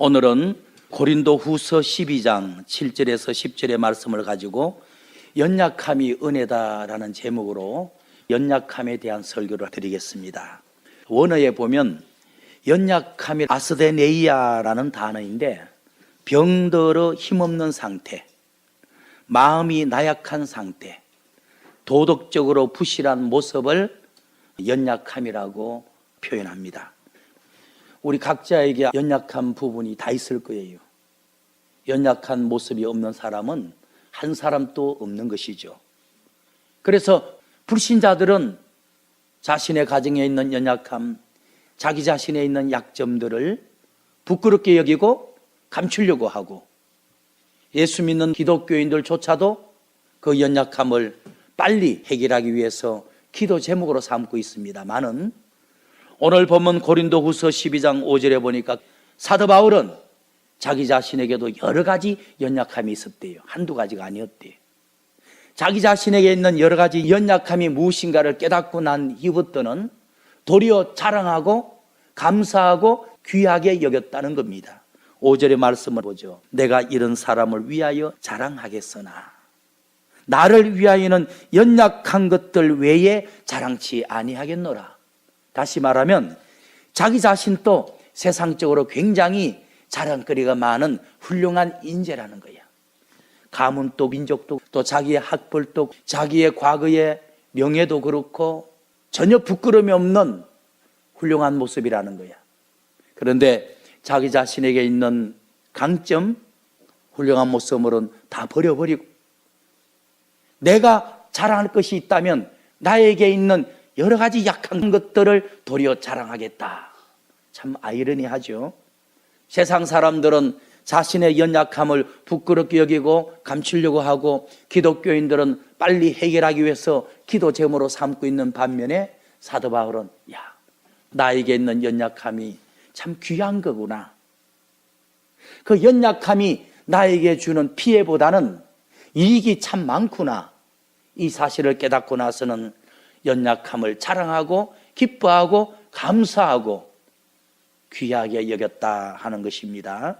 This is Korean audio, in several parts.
오늘은 고린도후서 12장 7절에서 10절의 말씀을 가지고 연약함이 은혜다라는 제목으로 연약함에 대한 설교를 드리겠습니다. 원어에 보면 연약함이 아스데네이아라는 단어인데 병들어 힘없는 상태, 마음이 나약한 상태, 도덕적으로 부실한 모습을 연약함이라고 표현합니다. 우리 각자에게 연약한 부분이 다 있을 거예요. 연약한 모습이 없는 사람은 한 사람도 없는 것이죠. 그래서 불신자들은 자신의 가정에 있는 연약함, 자기 자신에 있는 약점들을 부끄럽게 여기고 감추려고 하고, 예수 믿는 기독교인들조차도 그 연약함을 빨리 해결하기 위해서 기도 제목으로 삼고 있습니다만은, 오늘 본문 고린도후서 12장 5절에 보니까 사도 바울은 자기 자신에게도 여러 가지 연약함이 있었대요. 한두 가지가 아니었대요. 자기 자신에게 있는 여러 가지 연약함이 무엇인가를 깨닫고 난 이후부터는 도리어 자랑하고 감사하고 귀하게 여겼다는 겁니다. 5절의 말씀을 보죠. 내가 이런 사람을 위하여 자랑하겠으나 나를 위하여는 연약한 것들 외에 자랑치 아니하겠노라. 다시 말하면 자기 자신도 세상적으로 굉장히 자랑거리가 많은 훌륭한 인재라는 거야. 가문도 민족도 또 자기의 학벌도 자기의 과거의 명예도 그렇고 전혀 부끄러움이 없는 훌륭한 모습이라는 거야. 그런데 자기 자신에게 있는 강점, 훌륭한 모습으로는 다 버려버리고, 내가 자랑할 것이 있다면 나에게 있는 여러 가지 약한 것들을 도리어 자랑하겠다. 참 아이러니하죠. 세상 사람들은 자신의 연약함을 부끄럽게 여기고 감추려고 하고, 기독교인들은 빨리 해결하기 위해서 기도 제목으로 삼고 있는 반면에 사도 바울은 나에게 있는 연약함이 참 귀한 거구나. 그 연약함이 나에게 주는 피해보다는 이익이 참 많구나. 이 사실을 깨닫고 나서는 연약함을 자랑하고 기뻐하고 감사하고 귀하게 여겼다 하는 것입니다.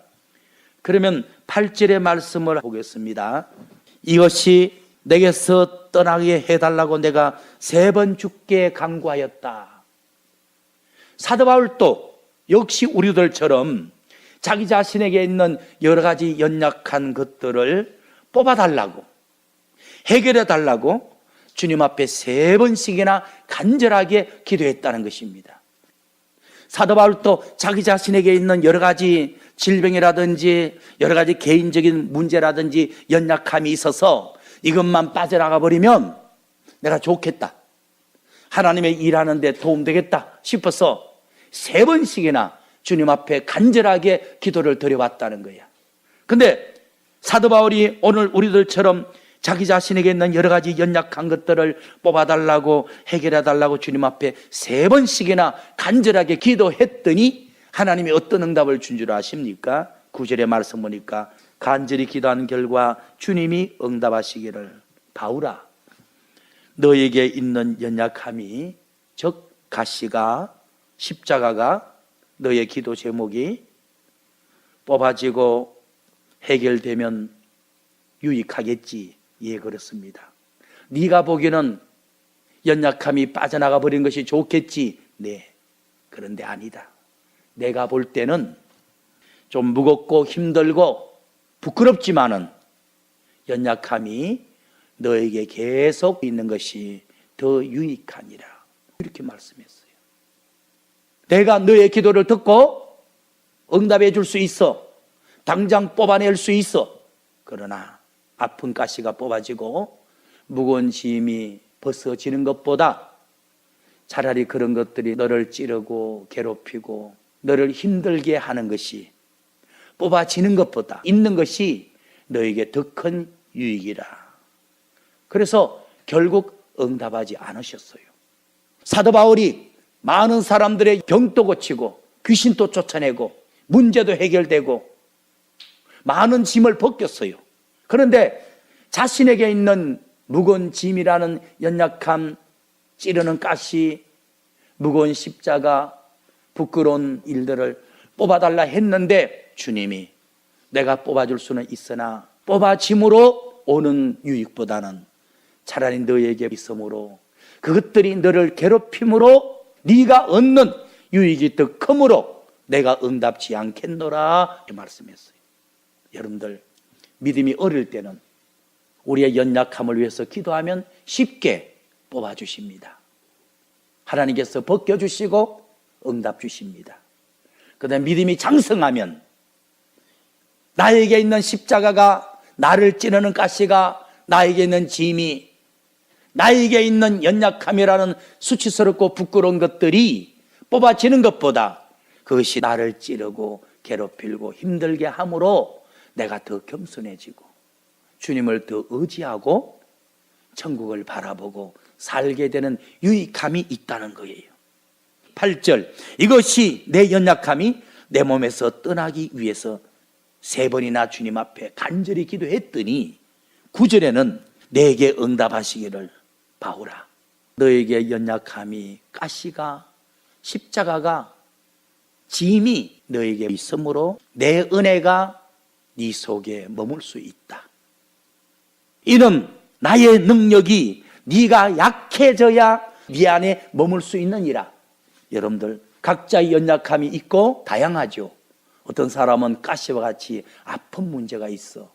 그러면 8절의 말씀을 보겠습니다. 이것이 내게서 떠나게 해달라고 내가 3번 주께 간구하였다. 사도 바울도 역시 우리들처럼 자기 자신에게 있는 여러 가지 연약한 것들을 뽑아달라고, 해결해달라고 주님 앞에 3번씩이나 간절하게 기도했다는 것입니다. 사도 바울도 자기 자신에게 있는 여러 가지 질병이라든지 여러 가지 개인적인 문제라든지 연약함이 있어서 이것만 빠져나가 버리면 내가 좋겠다, 하나님의 일하는데 도움되겠다 싶어서 3번씩이나 주님 앞에 간절하게 기도를 드려왔다는 거야. 근데 사도 바울이 오늘 우리들처럼 자기 자신에게 있는 여러 가지 연약한 것들을 뽑아달라고 해결해달라고 주님 앞에 3번씩이나 간절하게 기도했더니 하나님이 어떤 응답을 준 줄 아십니까? 9절의 말씀 보니까 간절히 기도한 결과 주님이 응답하시기를, 바울아, 너에게 있는 연약함이, 즉 가시가, 십자가가 너의 기도 제목이 뽑아지고 해결되면 유익하겠지. 예, 그렇습니다. 네가 보기에는 연약함이 빠져나가 버린 것이 좋겠지. 네, 그런데 아니다. 내가 볼 때는 좀 무겁고 힘들고 부끄럽지만은 연약함이 너에게 계속 있는 것이 더 유익하니라. 이렇게 말씀했어요. 내가 너의 기도를 듣고 응답해 줄 수 있어. 당장 뽑아낼 수 있어. 그러나 아픈 가시가 뽑아지고 무거운 짐이 벗어지는 것보다 차라리 그런 것들이 너를 찌르고 괴롭히고 너를 힘들게 하는 것이, 뽑아지는 것보다 있는 것이 너에게 더 큰 유익이라. 그래서 결국 응답하지 않으셨어요. 사도 바울이 많은 사람들의 병도 고치고 귀신도 쫓아내고 문제도 해결되고 많은 짐을 벗겼어요. 그런데 자신에게 있는 무거운 짐이라는 연약함, 찌르는 가시, 무거운 십자가, 부끄러운 일들을 뽑아달라 했는데 주님이 내가 뽑아줄 수는 있으나 뽑아짐으로 오는 유익보다는 차라리 너에게 있으므로 그것들이 너를 괴롭힘으로 네가 얻는 유익이 더 크므로 내가 응답지 않겠노라 이렇게 말씀했어요. 여러분들 믿음이 어릴 때는 우리의 연약함을 위해서 기도하면 쉽게 뽑아주십니다. 하나님께서 벗겨주시고 응답 주십니다. 그다음에 믿음이 장성하면 나에게 있는 십자가가, 나를 찌르는 가시가, 나에게 있는 짐이, 나에게 있는 연약함이라는 수치스럽고 부끄러운 것들이 뽑아지는 것보다 그것이 나를 찌르고 괴롭히고 힘들게 함으로 내가 더 겸손해지고 주님을 더 의지하고 천국을 바라보고 살게 되는 유익함이 있다는 거예요. 8절, 이것이 내 연약함이 내 몸에서 떠나기 위해서 3번이나 주님 앞에 간절히 기도했더니 9절에는 내게 응답하시기를 바오라. 너에게 연약함이, 가시가, 십자가가, 짐이 너에게 있으므로 내 은혜가 네 속에 머물 수 있다. 이는 나의 능력이 네가 약해져야 네 안에 머물 수 있느니라. 여러분들 각자의 연약함이 있고 다양하죠. 어떤 사람은 가시와 같이 아픈 문제가 있어.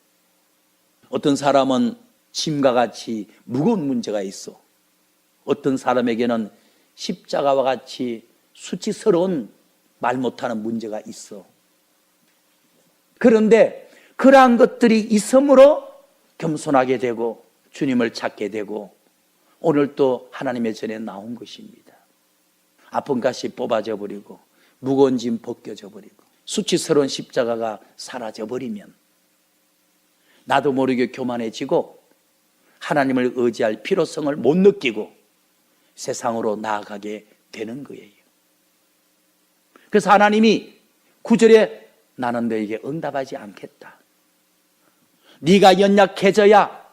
어떤 사람은 짐과 같이 무거운 문제가 있어. 어떤 사람에게는 십자가와 같이 수치스러운 말 못하는 문제가 있어. 그런데 그러한 것들이 있으므로 겸손하게 되고 주님을 찾게 되고 오늘 또 하나님의 전에 나온 것입니다. 아픈 가시 뽑아져 버리고 무거운 짐 벗겨져 버리고 수치스러운 십자가가 사라져 버리면 나도 모르게 교만해지고 하나님을 의지할 필요성을 못 느끼고 세상으로 나아가게 되는 거예요. 그래서 하나님이 9절에 나는 너에게 응답하지 않겠다. 네가 연약해져야,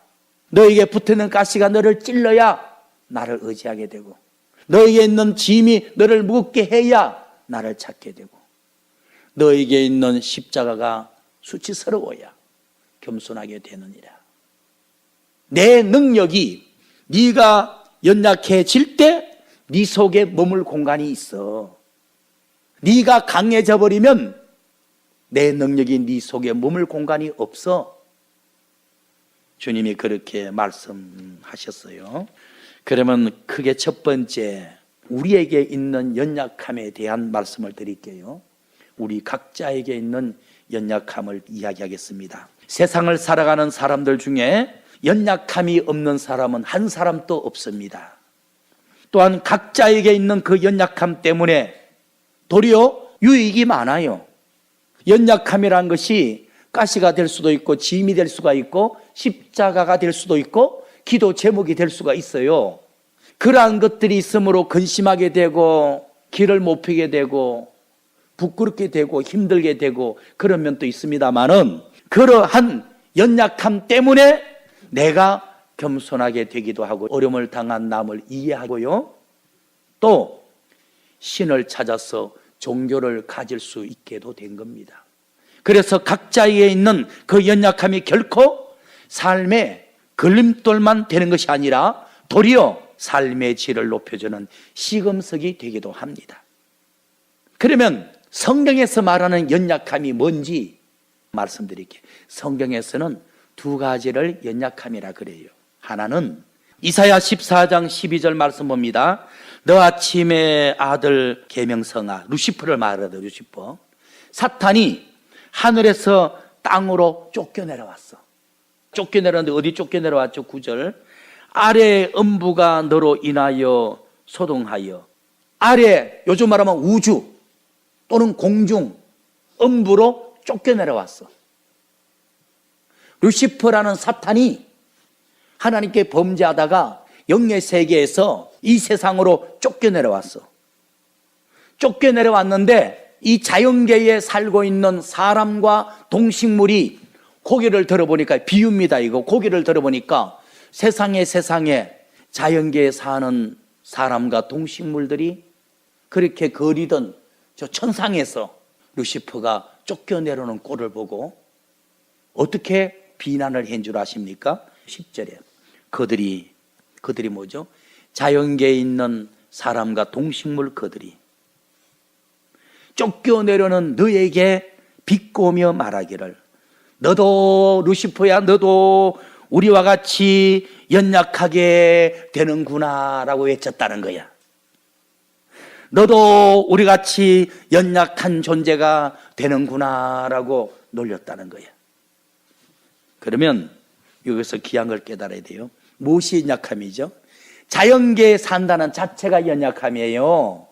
너에게 붙는 가시가 너를 찔러야 나를 의지하게 되고 너에게 있는 짐이 너를 무겁게 해야 나를 찾게 되고 너에게 있는 십자가가 수치스러워야 겸손하게 되느니라. 내 능력이 네가 연약해질 때 네 속에 머물 공간이 있어. 네가 강해져 버리면 내 능력이 네 속에 머물 공간이 없어. 주님이 그렇게 말씀하셨어요. 그러면 크게 첫 번째 우리에게 있는 연약함에 대한 말씀을 드릴게요. 우리 각자에게 있는 연약함을 이야기하겠습니다. 세상을 살아가는 사람들 중에 연약함이 없는 사람은 한 사람도 없습니다. 또한 각자에게 있는 그 연약함 때문에 도리어 유익이 많아요. 연약함이란 것이 가시가 될 수도 있고 짐이 될 수가 있고 십자가가 될 수도 있고 기도 제목이 될 수가 있어요. 그러한 것들이 있으므로 근심하게 되고 길을 못 피게 되고 부끄럽게 되고 힘들게 되고 그런 면도 있습니다만은 그러한 연약함 때문에 내가 겸손하게 되기도 하고 어려움을 당한 남을 이해하고요. 또 신을 찾아서 종교를 가질 수 있게도 된 겁니다. 그래서 각자에게 있는 그 연약함이 결코 삶의 걸림돌만 되는 것이 아니라 도리어 삶의 질을 높여주는 시금석이 되기도 합니다. 그러면 성경에서 말하는 연약함이 뭔지 말씀드릴게요. 성경에서는 2가지를 연약함이라 그래요. 하나는 이사야 14장 12절 말씀 봅니다. 너 아침의 아들 계명성아, 루시퍼를 말하다. 루시퍼, 사탄이 하늘에서 땅으로 쫓겨내려왔어. 쫓겨내려왔는데 어디 쫓겨내려왔죠? 9절, 아래 음부가 너로 인하여 소동하여. 아래, 요즘 말하면 우주 또는 공중, 음부로 쫓겨내려왔어. 루시퍼라는 사탄이 하나님께 범죄하다가 영의 세계에서 이 세상으로 쫓겨내려왔어. 쫓겨내려왔는데 이 자연계에 살고 있는 사람과 동식물이 고개를 들어보니까, 비유입니다 이거, 고개를 들어보니까 세상에 자연계에 사는 사람과 동식물들이 그렇게 거리던 저 천상에서 루시퍼가 쫓겨내려는 꼴을 보고 어떻게 비난을 한 줄 아십니까? 10절에 그들이 뭐죠? 자연계에 있는 사람과 동식물 그들이 쫓겨내려는 너에게 비꼬며 말하기를 너도 루시퍼야, 너도 우리와 같이 연약하게 되는구나 라고 외쳤다는 거야. 너도 우리같이 연약한 존재가 되는구나 라고 놀렸다는 거야. 그러면 여기서 귀한 걸 깨달아야 돼요. 무엇이 연약함이죠? 자연계에 산다는 자체가 연약함이에요.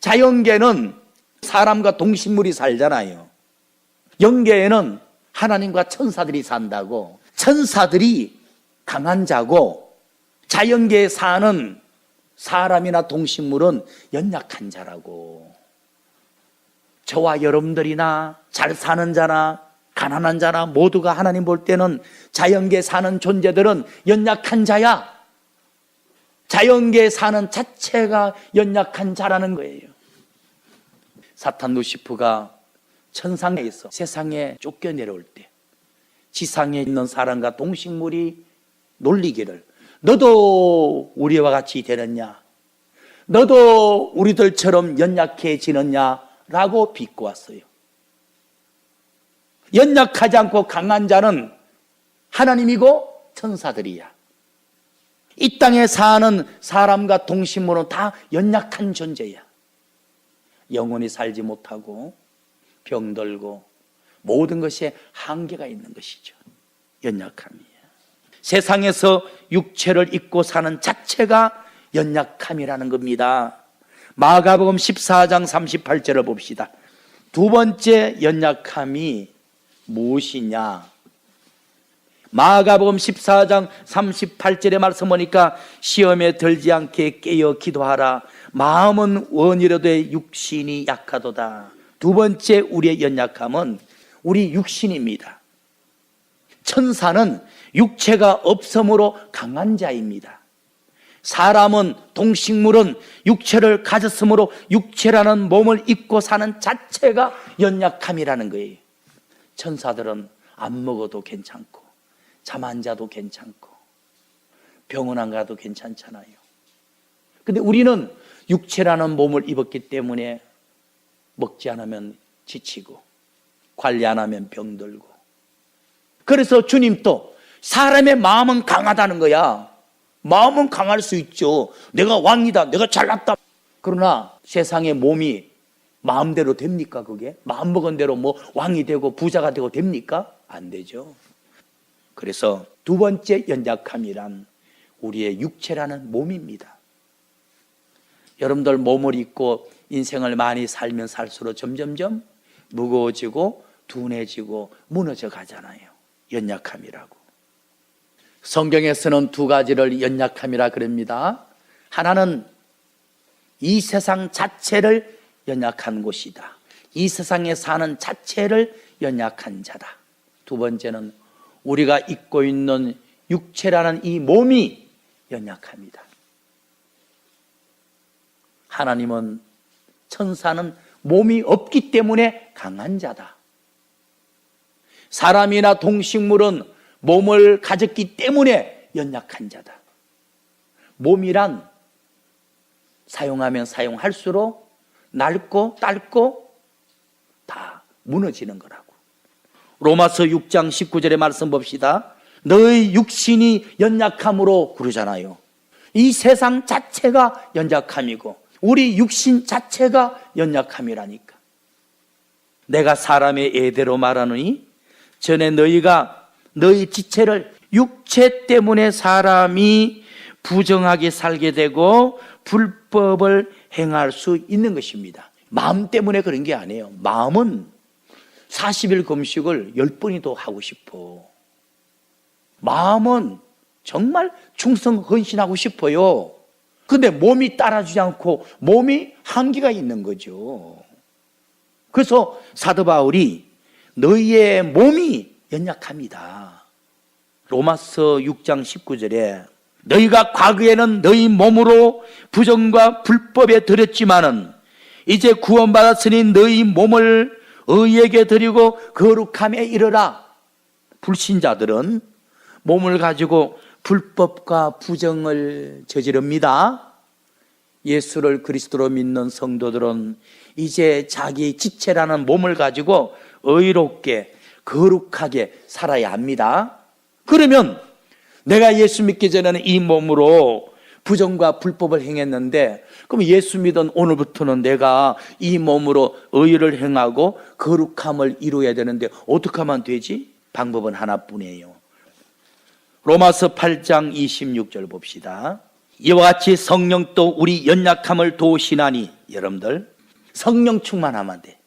자연계는 사람과 동식물이 살잖아요. 영계에는 하나님과 천사들이 산다고. 천사들이 강한 자고 자연계에 사는 사람이나 동식물은 연약한 자라고. 저와 여러분들이나 잘 사는 자나 가난한 자나 모두가 하나님 볼 때는 자연계에 사는 존재들은 연약한 자야. 자연계에 사는 자체가 연약한 자라는 거예요. 사탄 루시프가 천상에 있어 세상에 쫓겨내려올 때 지상에 있는 사람과 동식물이 놀리기를 너도 우리와 같이 되느냐? 너도 우리들처럼 연약해지느냐? 라고 비꼬았어요. 연약하지 않고 강한 자는 하나님이고 천사들이야. 이 땅에 사는 사람과 동식물은 다 연약한 존재야. 영원히 살지 못하고 병들고 모든 것에 한계가 있는 것이죠. 연약함이야. 세상에서 육체를 입고 사는 자체가 연약함이라는 겁니다. 마가복음 14장 38절을 봅시다. 두 번째 연약함이 무엇이냐? 마가복음 14장 38절의 말씀 보니까 시험에 들지 않게 깨어 기도하라. 마음은 원이라도 육신이 약하도다. 두 번째 우리의 연약함은 우리 육신입니다. 천사는 육체가 없으므로 강한 자입니다. 사람은 동식물은 육체를 가졌으므로 육체라는 몸을 입고 사는 자체가 연약함이라는 거예요. 천사들은 안 먹어도 괜찮고 잠 안 자도 괜찮고 병원 안 가도 괜찮잖아요. 근데 우리는 육체라는 몸을 입었기 때문에 먹지 않으면 지치고 관리 안 하면 병들고. 그래서 주님도 사람의 마음은 강하다는 거야. 마음은 강할 수 있죠. 내가 왕이다, 내가 잘났다. 그러나 세상의 몸이 마음대로 됩니까? 그게 마음먹은 대로 뭐 왕이 되고 부자가 되고 됩니까? 안 되죠. 그래서 두 번째 연약함이란 우리의 육체라는 몸입니다. 여러분들 몸을 입고 인생을 많이 살면 살수록 점점점 무거워지고 둔해지고 무너져 가잖아요. 연약함이라고. 성경에서는 두 가지를 연약함이라 그럽니다. 하나는 이 세상 자체를 연약한 곳이다. 이 세상에 사는 자체를 연약한 자다. 두 번째는 우리가 입고 있는 육체라는 이 몸이 연약합니다. 하나님은 천사는 몸이 없기 때문에 강한 자다. 사람이나 동식물은 몸을 가졌기 때문에 연약한 자다. 몸이란 사용하면 사용할수록 낡고 닳고 다 무너지는 거라고. 로마서 6장 19절의 말씀 봅시다. 너의 육신이 연약함으로 그러잖아요. 이 세상 자체가 연약함이고 우리 육신 자체가 연약함이라니까. 내가 사람의 예대로 말하노니 전에 너희가 너희 지체를 육체 때문에 사람이 부정하게 살게 되고 불법을 행할 수 있는 것입니다. 마음 때문에 그런 게 아니에요. 마음은 40일 금식을 10번이도 하고 싶어. 마음은 정말 충성 헌신하고 싶어요. 근데 몸이 따라주지 않고 몸이 한계가 있는 거죠. 그래서 사도 바울이 너희의 몸이 연약합니다. 로마서 6장 19절에 너희가 과거에는 너희 몸으로 부정과 불법에 들였지만은 이제 구원받았으니 너희 몸을 의에게 드리고 거룩함에 이르라. 불신자들은 몸을 가지고 불법과 부정을 저지릅니다. 예수를 그리스도로 믿는 성도들은 이제 자기 지체라는 몸을 가지고 의롭게 거룩하게 살아야 합니다. 그러면 내가 예수 믿기 전에는 이 몸으로 부정과 불법을 행했는데, 그럼 예수 믿은 오늘부터는 내가 이 몸으로 의를 행하고 거룩함을 이루어야 되는데 어떻게 하면 되지? 방법은 하나뿐이에요. 로마서 8장 26절 봅시다. 이와 같이 성령도 우리 연약함을 도우시나니. 여러분들, 성령 충만하면 돼.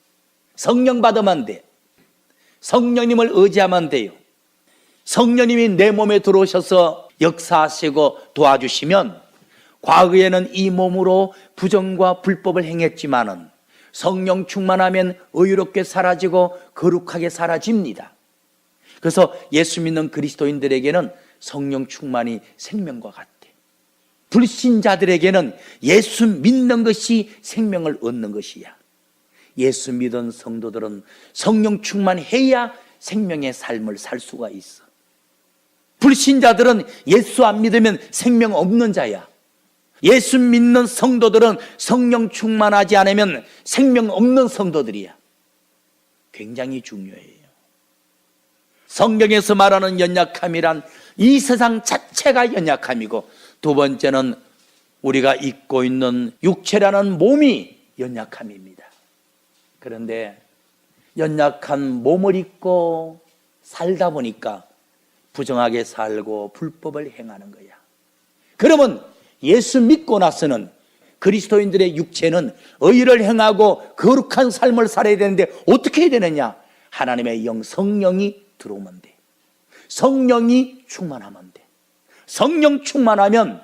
성령 받으면 돼. 성령님을 의지하면 돼요. 성령님이 내 몸에 들어오셔서 역사하시고 도와주시면, 과거에는 이 몸으로 부정과 불법을 행했지만은 성령 충만하면 의롭게 사라지고 거룩하게 사라집니다. 그래서 예수 믿는 그리스도인들에게는 성령 충만이 생명과 같대. 불신자들에게는 예수 믿는 것이 생명을 얻는 것이야. 예수 믿은 성도들은 성령 충만해야 생명의 삶을 살 수가 있어. 불신자들은 예수 안 믿으면 생명 없는 자야. 예수 믿는 성도들은 성령 충만하지 않으면 생명 없는 성도들이야. 굉장히 중요해요. 성경에서 말하는 연약함이란 이 세상 자체가 연약함이고, 두 번째는 우리가 입고 있는 육체라는 몸이 연약함입니다. 그런데 연약한 몸을 입고 살다 보니까 부정하게 살고 불법을 행하는 거야. 그러면 예수 믿고 나서는 그리스도인들의 육체는 의를 행하고 거룩한 삶을 살아야 되는데 어떻게 해야 되느냐? 하나님의 영 성령이 들어오면 돼. 성령이 충만하면 돼. 성령 충만하면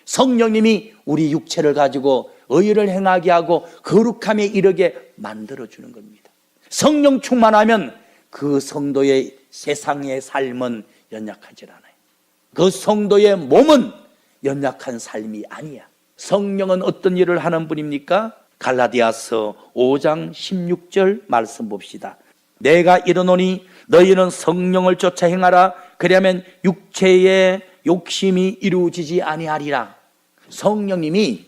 성령님이 우리 육체를 가지고 의를 행하게 하고 거룩함에 이르게 만들어주는 겁니다. 성령 충만하면 그 성도의 세상의 삶은 연약하지 않아요. 그 성도의 몸은 연약한 삶이 아니야. 성령은 어떤 일을 하는 분입니까? 갈라디아서 5장 16절 말씀 봅시다. 내가 이르노니 너희는 성령을 쫓아 행하라. 그리하면 육체의 욕심이 이루어지지 아니하리라. 성령님이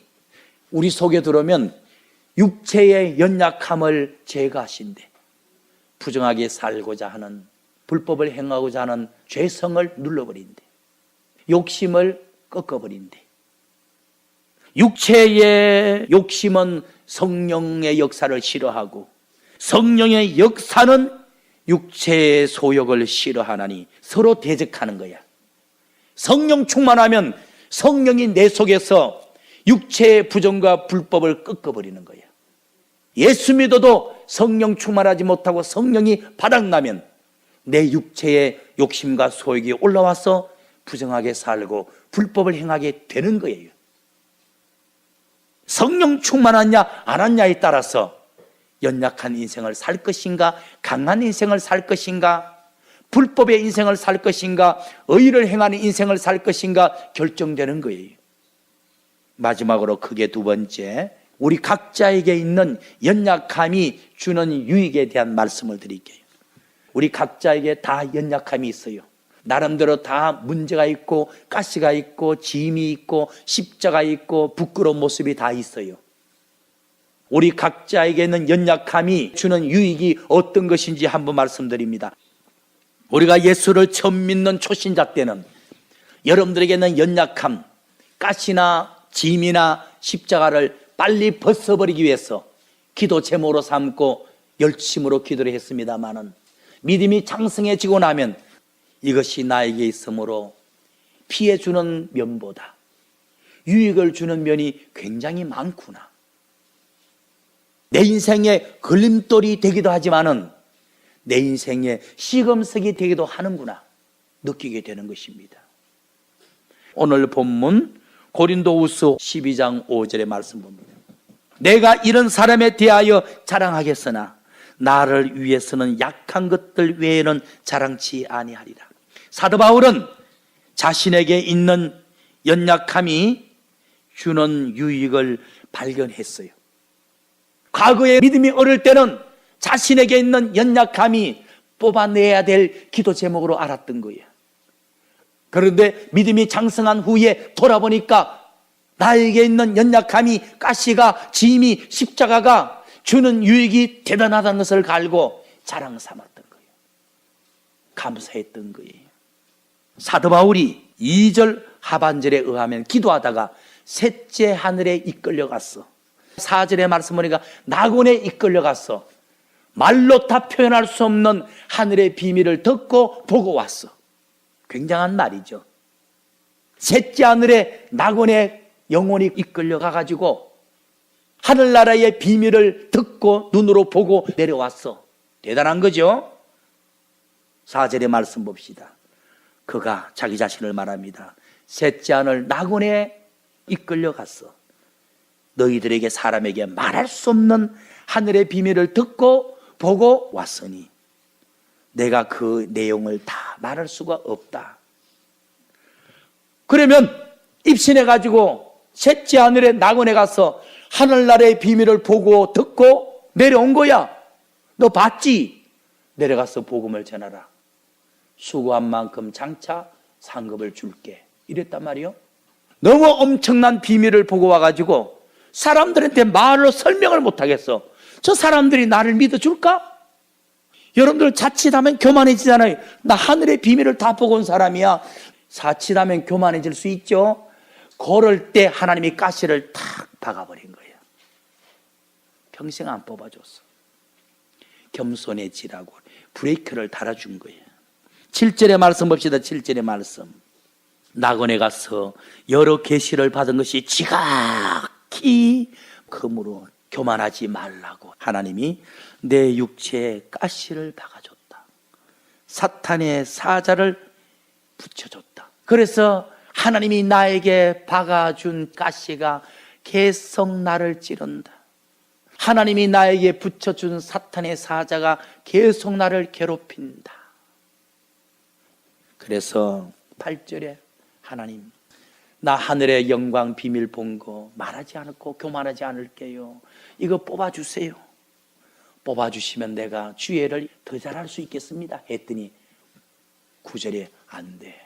우리 속에 들어오면 육체의 연약함을 제거하신대. 부정하게 살고자 하는, 불법을 행하고자 하는 죄성을 눌러버린대. 욕심을 꺾어버린대. 육체의 욕심은 성령의 역사를 싫어하고 성령의 역사는 육체의 소욕을 싫어하나니 서로 대적하는 거야. 성령 충만하면 성령이 내 속에서 육체의 부정과 불법을 꺾어버리는 거야. 예수 믿어도 성령 충만하지 못하고 성령이 바닥나면 내 육체의 욕심과 소욕이 올라와서 부정하게 살고 불법을 행하게 되는 거예요. 성령 충만하냐 안 하냐에 따라서 연약한 인생을 살 것인가, 강한 인생을 살 것인가, 불법의 인생을 살 것인가, 의를 행하는 인생을 살 것인가 결정되는 거예요. 마지막으로 크게 두 번째, 우리 각자에게 있는 연약함이 주는 유익에 대한 말씀을 드릴게요. 우리 각자에게 다 연약함이 있어요. 나름대로 다 문제가 있고 가시가 있고 짐이 있고 십자가 있고 부끄러운 모습이 다 있어요. 우리 각자에게는 연약함이 주는 유익이 어떤 것인지 한번 말씀드립니다. 우리가 예수를 처음 믿는 초신자 때는 여러분들에게는 연약함, 가시나 짐이나 십자가를 빨리 벗어버리기 위해서 기도 제목으로 삼고 열심으로 기도를 했습니다마는, 믿음이 장성해지고 나면 이것이 나에게 있으므로 피해주는 면보다 유익을 주는 면이 굉장히 많구나, 내 인생의 걸림돌이 되기도 하지만은 내 인생의 시금석이 되기도 하는구나 느끼게 되는 것입니다. 오늘 본문 고린도후서 12장 5절의 말씀 봅니다. 내가 이런 사람에 대하여 자랑하겠으나 나를 위해서는 약한 것들 외에는 자랑치 아니하리라. 사도 바울은 자신에게 있는 연약함이 주는 유익을 발견했어요. 과거에 믿음이 어릴 때는 자신에게 있는 연약함이 뽑아내야 될 기도 제목으로 알았던 거예요. 그런데 믿음이 장성한 후에 돌아보니까 나에게 있는 연약함이, 가시가, 짐이, 십자가가 주는 유익이 대단하다는 것을 알고 자랑 삼았던 거예요. 감사했던 거예요. 사도 바울이 2절 하반절에 의하면 기도하다가 셋째 하늘에 이끌려갔어. 4절의 말씀 보니까 낙원에 이끌려갔어. 말로 다 표현할 수 없는 하늘의 비밀을 듣고 보고 왔어. 굉장한 말이죠. 셋째 하늘에 낙원에 영혼이 이끌려가가지고 하늘나라의 비밀을 듣고 눈으로 보고 내려왔어. 대단한 거죠. 4절의 말씀 봅시다. 그가 자기 자신을 말합니다. 셋째 하늘 낙원에 이끌려갔어. 너희들에게, 사람에게 말할 수 없는 하늘의 비밀을 듣고 보고 왔으니 내가 그 내용을 다 말할 수가 없다. 그러면 입신해가지고 셋째 하늘의 낙원에 가서 하늘나라의 비밀을 보고 듣고 내려온 거야. 너 봤지? 내려가서 복음을 전하라. 수고한 만큼 장차 상급을 줄게. 이랬단 말이요. 너무 엄청난 비밀을 보고 와가지고 사람들한테 말로 설명을 못하겠어. 저 사람들이 나를 믿어줄까? 여러분들 자칫하면 교만해지잖아요. 나 하늘의 비밀을 다 보고 온 사람이야. 자칫하면 교만해질 수 있죠. 걸을 때 하나님이 가시를 탁 박아버린 거예요. 평생 안 뽑아줬어. 겸손해지라고 브레이크를 달아준 거예요. 7절의 말씀 봅시다. 7절의 말씀. 낙원에 가서 여러 계시를 받은 것이 지각히 그러므로 교만하지 말라고 하나님이 내 육체에 가시를 박아줬다. 사탄의 사자를 붙여줬다. 그래서 하나님이 나에게 박아준 가시가 계속 나를 찌른다. 하나님이 나에게 붙여준 사탄의 사자가 계속 나를 괴롭힌다. 그래서 8절에 하나님, 나 하늘의 영광 비밀 본 거 말하지 않고 교만하지 않을게요. 이거 뽑아주세요. 뽑아주시면 내가 주의를 더 잘할 수 있겠습니다. 했더니 9절에 안 돼.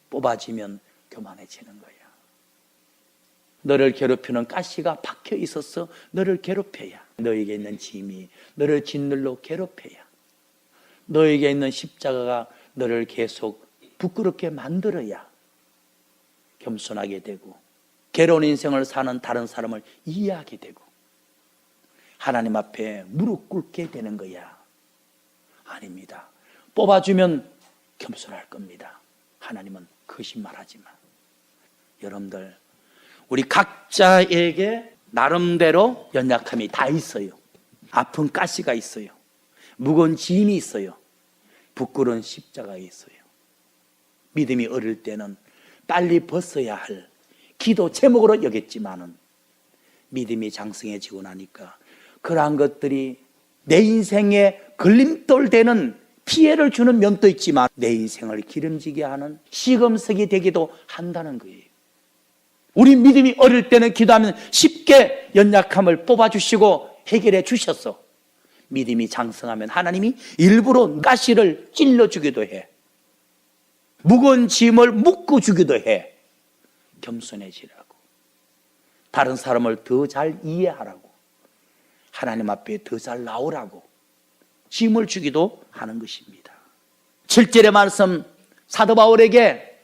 뽑아지면 교만해지는 거야. 너를 괴롭히는 가시가 박혀 있어서 너를 괴롭혀야. 너에게 있는 짐이 너를 짓눌러 괴롭혀야. 너에게 있는 십자가가 너를 계속 부끄럽게 만들어야 겸손하게 되고 괴로운 인생을 사는 다른 사람을 이해하게 되고 하나님 앞에 무릎 꿇게 되는 거야. 아닙니다. 뽑아주면 겸손할 겁니다. 하나님은 거짓말하지 마. 여러분들, 우리 각자에게 나름대로 연약함이 다 있어요. 아픈 가시가 있어요. 무거운 짐이 있어요. 부끄러운 십자가가 있어요. 믿음이 어릴 때는 빨리 벗어야 할 기도 제목으로 여겼지만은 믿음이 장성해지고 나니까 그러한 것들이 내 인생에 걸림돌 되는 피해를 주는 면도 있지만 내 인생을 기름지게 하는 시금석이 되기도 한다는 거예요. 우리 믿음이 어릴 때는 기도하면 쉽게 연약함을 뽑아주시고 해결해 주셨어. 믿음이 장성하면 하나님이 일부러 가시를 찔러주기도 해. 무거운 짐을 묶어주기도 해. 겸손해지라고. 다른 사람을 더 잘 이해하라고. 하나님 앞에 더 잘 나오라고 짐을 주기도 하는 것입니다. 7절의 말씀, 사도 바울에게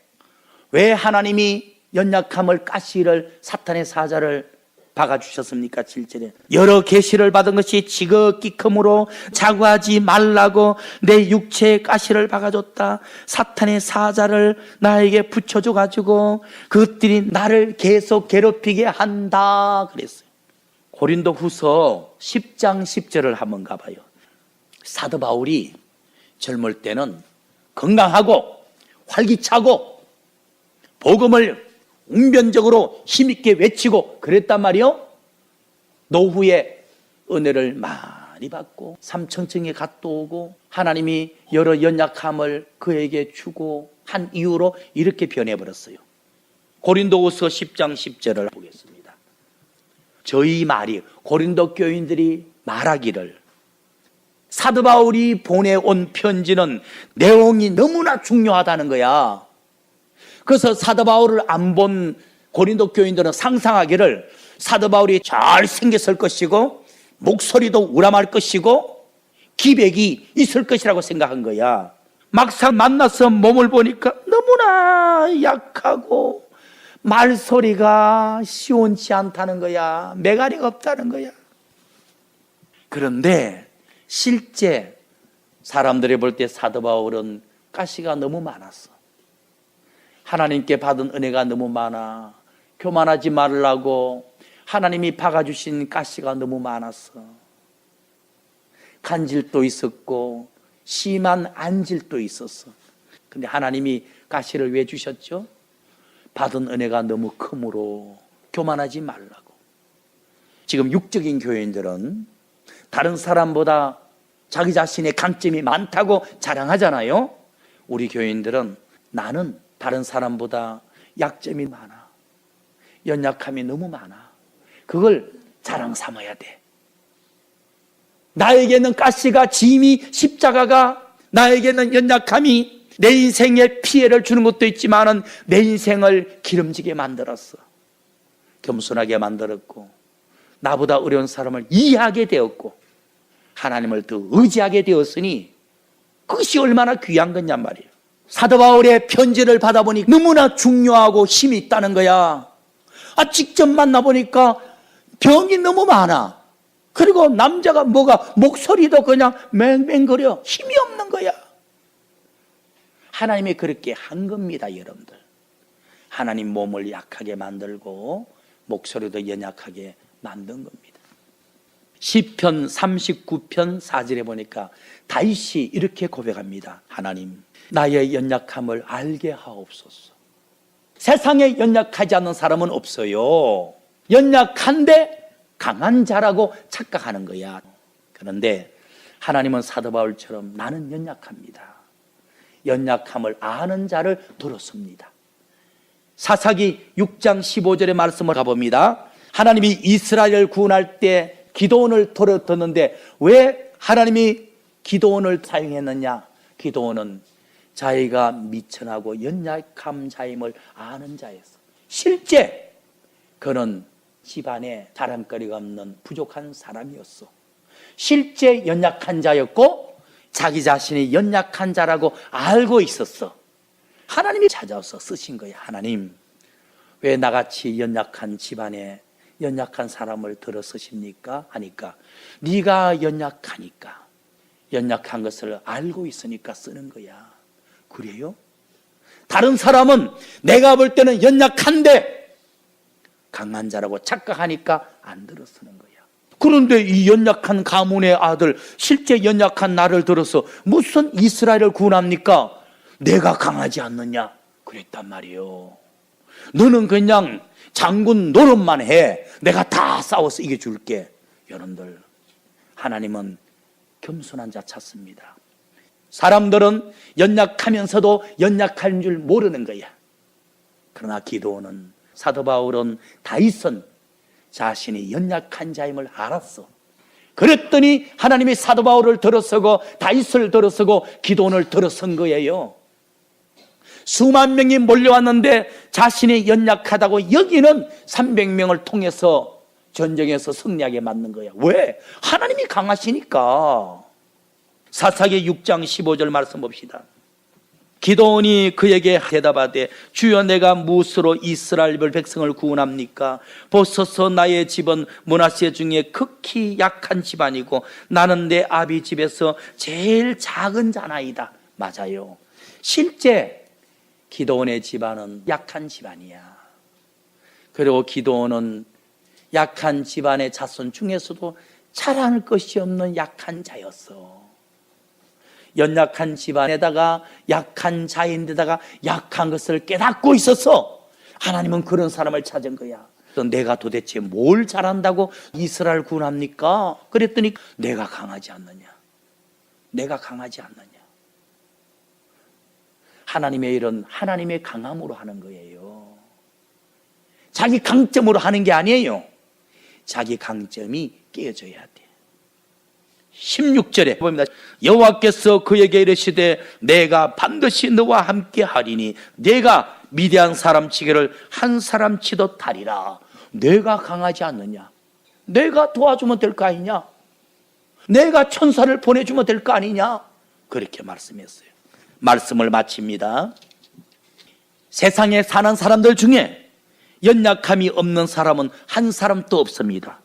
왜 하나님이 연약함을, 가시를, 사탄의 사자를 박아주셨습니까? 7절에 여러 계시를 받은 것이 지극히 크므로 자고하지 말라고 내 육체에 가시를 박아줬다. 사탄의 사자를 나에게 붙여줘가지고 그것들이 나를 계속 괴롭히게 한다 그랬어요. 고린도 후서 10장 10절을 한번 가봐요. 사도 바울이 젊을 때는 건강하고 활기차고 복음을 웅변적으로 힘있게 외치고 그랬단 말이요. 노후에 은혜를 많이 받고 삼천층에 갔다 오고 하나님이 여러 연약함을 그에게 주고 한 이유로 이렇게 변해버렸어요. 고린도후서 10장 10절을 보겠습니다. 저희 말이 고린도 교인들이 말하기를 사도 바울이 보내온 편지는 내용이 너무나 중요하다는 거야. 그래서 사도 바울을 안 본 고린도 교인들은 상상하기를 사도 바울이 잘생겼을 것이고 목소리도 우람할 것이고 기백이 있을 것이라고 생각한 거야. 막상 만나서 몸을 보니까 너무나 약하고 말소리가 시원치 않다는 거야. 매가리가 없다는 거야. 그런데 실제 사람들이 볼 때 사도 바울은 가시가 너무 많았어. 하나님께 받은 은혜가 너무 많아. 교만하지 말라고 하나님이 박아주신 가시가 너무 많았어. 간질도 있었고 심한 안질도 있었어. 근데 하나님이 가시를 왜 주셨죠? 받은 은혜가 너무 크므로 교만하지 말라고. 지금 육적인 교인들은 다른 사람보다 자기 자신의 강점이 많다고 자랑하잖아요. 우리 교인들은 나는 다른 사람보다 약점이 많아. 연약함이 너무 많아. 그걸 자랑 삼아야 돼. 나에게는 가시가, 짐이, 십자가가, 나에게는 연약함이 내 인생에 피해를 주는 것도 있지만 내 인생을 기름지게 만들었어. 겸손하게 만들었고 나보다 어려운 사람을 이해하게 되었고 하나님을 더 의지하게 되었으니 그것이 얼마나 귀한 거냔 말이에요. 사도 바울의 편지를 받아보니 너무나 중요하고 힘이 있다는 거야. 직접 만나보니까 병이 너무 많아. 그리고 남자가 목소리도 그냥 맹맹거려. 힘이 없는 거야. 하나님이 그렇게 한 겁니다, 여러분들. 하나님 몸을 약하게 만들고 목소리도 연약하게 만든 겁니다. 시편 39편 4절에 보니까 다윗이 이렇게 고백합니다. 하나님, 나의 연약함을 알게 하옵소서. 세상에 연약하지 않는 사람은 없어요. 연약한데 강한 자라고 착각하는 거야. 그런데 하나님은 사도 바울처럼 나는 연약합니다. 연약함을 아는 자를 들었습니다. 사사기 6장 15절의 말씀을 가봅니다. 하나님이 이스라엘을 구원할 때 기드온을 들었는데 왜 하나님이 기드온을 사용했느냐? 기드온은 자기가 미천하고 연약한 자임을 아는 자였어. 실제 그는 집안에 자랑거리가 없는 부족한 사람이었어. 실제 연약한 자였고 자기 자신이 연약한 자라고 알고 있었어. 하나님이 찾아와서 쓰신 거야. 하나님, 왜 나같이 연약한 집안에 연약한 사람을 들어 쓰십니까? 하니까 네가 연약하니까, 연약한 것을 알고 있으니까 쓰는 거야. 그래요? 다른 사람은 내가 볼 때는 연약한데 강한 자라고 착각하니까 안 들어 쓰는 거야. 그런데 이 연약한 가문의 아들, 실제 연약한 나를 들어서 무슨 이스라엘을 구원합니까? 내가 강하지 않느냐? 그랬단 말이에요. 너는 그냥 장군 노릇만 해. 내가 다 싸워서 이겨줄게. 여러분들, 하나님은 겸손한 자 찾습니다. 사람들은 연약하면서도 연약한 줄 모르는 거야. 그러나 기드온은, 사도 바울은, 다윗은 자신이 연약한 자임을 알았어. 그랬더니 하나님이 사도 바울을 들어서고 다윗을 들어서고 기드온을 들어선 거예요. 수만 명이 몰려왔는데 자신이 연약하다고 여기는 300명을 통해서 전쟁에서 승리하게 만든 거야. 왜? 하나님이 강하시니까. 사사기 6장 15절 말씀 봅시다. 기드온이 그에게 대답하되 주여, 내가 무엇으로 이스라엘 백성을 구원합니까? 보소서, 나의 집은 므낫세 중에 극히 약한 집안이고 나는 내 아비 집에서 제일 작은 자나이다. 맞아요. 실제 기드온의 집안은 약한 집안이야. 그리고 기드온은 약한 집안의 자손 중에서도 자랑할 것이 없는 약한 자였어. 연약한 집안에다가 약한 자인데다가 약한 것을 깨닫고 있어서 하나님은 그런 사람을 찾은 거야. 내가 도대체 뭘 잘한다고 이스라엘 구원합니까? 그랬더니 내가 강하지 않느냐? 내가 강하지 않느냐? 하나님의 일은 하나님의 강함으로 하는 거예요. 자기 강점으로 하는 게 아니에요. 자기 강점이 깨어져야 돼. 16절에 봅니다. 여호와께서 그에게 이르시되 내가 반드시 너와 함께 하리니 내가 미디안 사람 치기를 한 사람 치듯 하리라. 내가 강하지 않느냐? 내가 도와주면 될 거 아니냐? 내가 천사를 보내주면 될 거 아니냐? 그렇게 말씀했어요. 말씀을 마칩니다. 세상에 사는 사람들 중에 연약함이 없는 사람은 한 사람도 없습니다.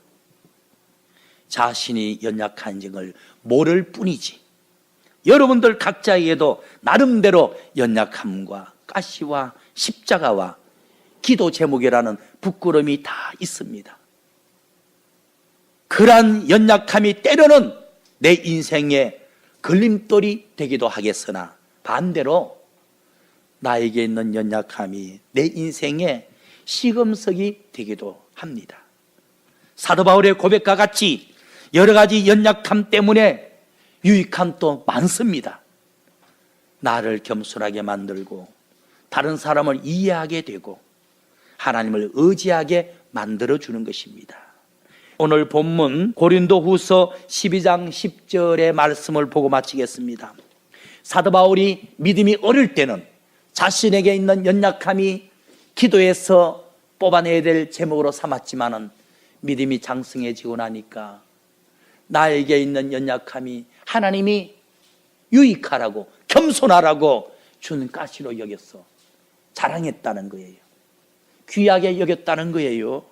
자신이 연약한 점을 모를 뿐이지. 여러분들 각자에게도 나름대로 연약함과 가시와 십자가와 기도 제목이라는 부끄러움이 다 있습니다. 그러한 연약함이 때로는 내 인생의 걸림돌이 되기도 하겠으나 반대로 나에게 있는 연약함이 내 인생의 시금석이 되기도 합니다. 사도 바울의 고백과 같이 여러 가지 연약함 때문에 유익함도 많습니다. 나를 겸손하게 만들고 다른 사람을 이해하게 되고 하나님을 의지하게 만들어주는 것입니다. 오늘 본문 고린도후서 12장 10절의 말씀을 보고 마치겠습니다. 사도 바울이 믿음이 어릴 때는 자신에게 있는 연약함이 기도에서 뽑아내야 될 제목으로 삼았지만은 믿음이 장성해지고 나니까 나에게 있는 연약함이 하나님이 유익하라고 겸손하라고 주는 가시로 여겼어. 자랑했다는 거예요. 귀하게 여겼다는 거예요.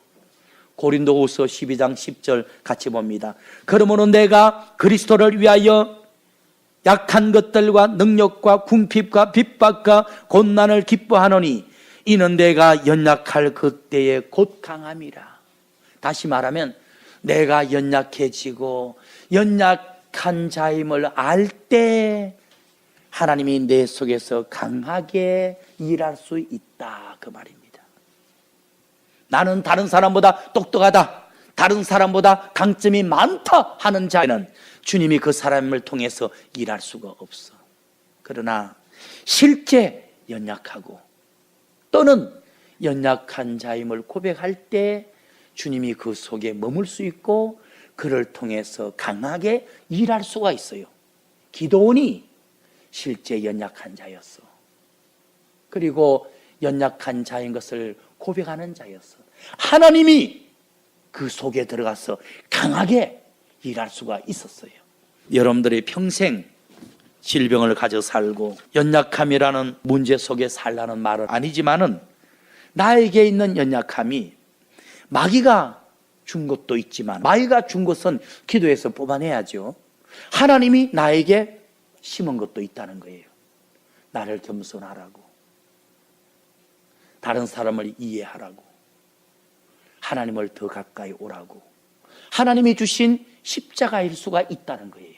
고린도후서 12장 10절 같이 봅니다. 그러므로 내가 그리스도를 위하여 약한 것들과 능력과 궁핍과 핍박과 곤난을 기뻐하노니 이는 내가 연약할 그때에 곧 강함이라. 다시 말하면 내가 연약해지고 연약한 자임을 알 때 하나님이 내 속에서 강하게 일할 수 있다, 그 말입니다. 나는 다른 사람보다 똑똑하다, 다른 사람보다 강점이 많다 하는 자는 주님이 그 사람을 통해서 일할 수가 없어. 그러나 실제 연약하고 또는 연약한 자임을 고백할 때 주님이 그 속에 머물 수 있고 그를 통해서 강하게 일할 수가 있어요. 기도원이 실제 연약한 자였어. 그리고 연약한 자인 것을 고백하는 자였어. 하나님이 그 속에 들어가서 강하게 일할 수가 있었어요. 여러분들이 평생 질병을 가져 살고 연약함이라는 문제 속에 살라는 말은 아니지만은 나에게 있는 연약함이 마귀가 준 것도 있지만 마귀가 준 것은 기도해서 뽑아내야죠. 하나님이 나에게 심은 것도 있다는 거예요. 나를 겸손하라고, 다른 사람을 이해하라고, 하나님을 더 가까이 오라고, 하나님이 주신 십자가일 수가 있다는 거예요.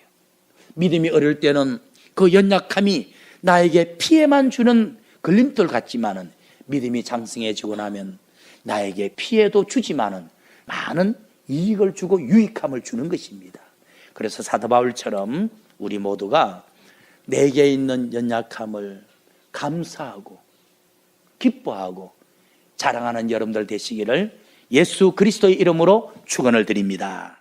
믿음이 어릴 때는 그 연약함이 나에게 피해만 주는 걸림돌 같지만은 믿음이 장성해지고 나면 나에게 피해도 주지만은 많은 이익을 주고 유익함을 주는 것입니다. 그래서 사도 바울처럼 우리 모두가 내게 있는 연약함을 감사하고 기뻐하고 자랑하는 여러분들 되시기를 예수 그리스도의 이름으로 축원을 드립니다.